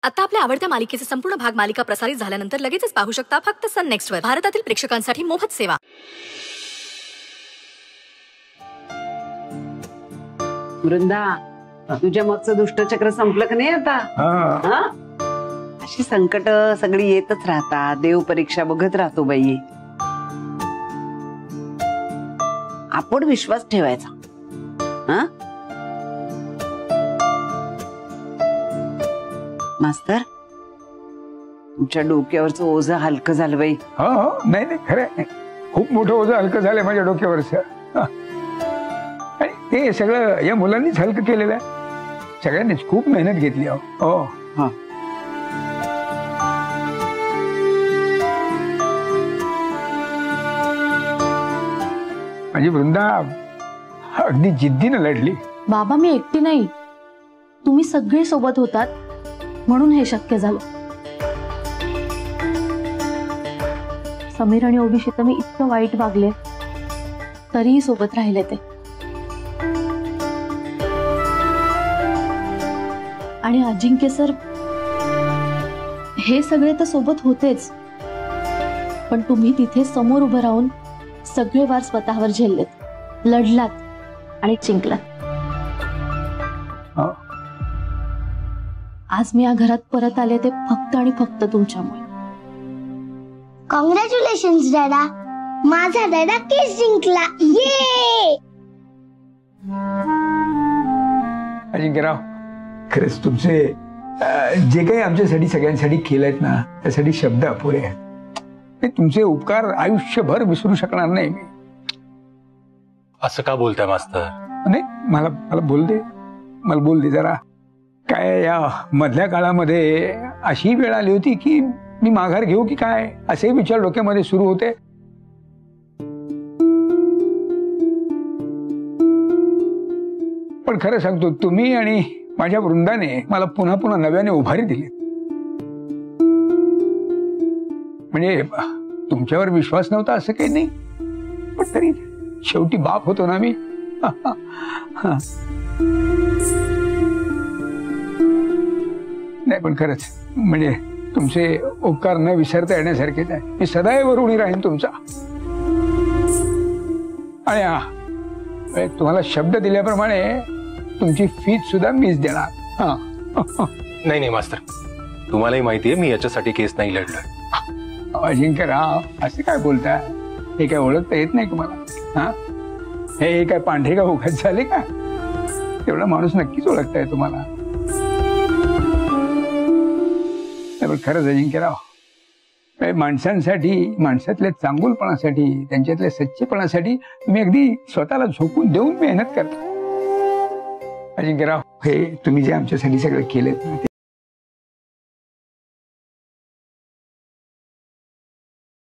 आता आपल्या आवडत्या मालिकेचे संपूर्ण भाग मालिका प्रसारित झाल्यानंतर लगेचच पाहू शकता फक्त सन नेक्स्ट वर. भारतातील प्रेक्षकांसाठी मोफत सेवा. वृंदा, तुझ्या मागचं दुष्टचक्र संपलं का नाही आता? हा? अशी संकट सगळी येतच राहतात. देव परीक्षा बघत राहतो बाई. आपण विश्वास ठेवायचा. हा मास्तर, तुमच्या डोक्यावरचं ओझं हलकं झालं बाई. नाही नाही, खरं खूप मोठं ओझं हलकं झालंय माझ्या डोक्यावरचं. ते सगळं या मुलांनीच हलकं केलेलं आहे. सगळ्यांनीच खूप मेहनत घेतली. हो हा. माझी वृंदा अगदी जिद्दीनं लढली. बाबा, मी एकटी नाही, तुम्ही सगळे सोबत होतात म्हणून हे शक्य झालं. समीर आणि ओबीशी तर मी इतकं वाईट वागले तरीही सोबत राहिले ते. आणि अजिंक्य सर हे सगळे तर सोबत होतेच, पण तुम्ही तिथे समोर उभं राहून सगळे वार स्वतःवर झेललेत, लढलात आणि जिंकलात. आज मी या घरात परत आले ते फक्त आणि फक्त तुमच्यामुळे. कॉंग्रॅच्युलेशन्स डॅडा, माझा डॅडा केस जिंकला. ये अजिंक्यराव, खरंच तुमचे जे काही आमच्यासाठी सगळ्यांसाठी केलंयत ना, त्यासाठी शब्द अपुरे आहेत. तुमचे उपकार आयुष्यभर विसरू शकणार नाही मी. असं का बोलताय मास्तर? नाही, मला बोल दे जरा. काय या मधल्या काळामध्ये अशी वेळ आली होती की मी माघार घेऊ की काय, असे विचार डोक्यामध्ये सुरू होते. पण खरं सांगतो, तुम्ही आणि माझ्या वृंदाने मला पुन्हा पुन्हा नव्याने उभारी दिली. म्हणजे तुमच्यावर विश्वास नव्हता असं काही नाही, पण तरी शेवटी बाप होतो ना मी. नाही, पण खरंच म्हणजे तुमचे उपकार न विसरता येण्यासारखेच आहे. मी सदैव ऋणी राहीन तुमचा. आणि तुम्हाला शब्द दिल्याप्रमाणे तुमची फीस सुद्धा मीच देणार. नाही नाही मास्तर, तुम्हालाही माहितीये मी याच्यासाठी केस नाही लढलोय. अजिंक्यराव, असं काय बोलताय? हे काय ओळखता येत नाही तुम्हाला? हा, हे काय पांढरे का उघड झाले का? तेवढा माणूस नक्कीच ओळखताय तुम्हाला. पण खरंच अजिंक्यराव, माणसांसाठी, माणसातल्या चांगुलपणासाठी, त्यांच्यातल्या सच्चेपणासाठी तुम्ही अगदी स्वतःला झोकून देऊन मेहनत करता. अजिंक्यराव, हे तुम्ही जे आमच्यासाठी सगळं केलेत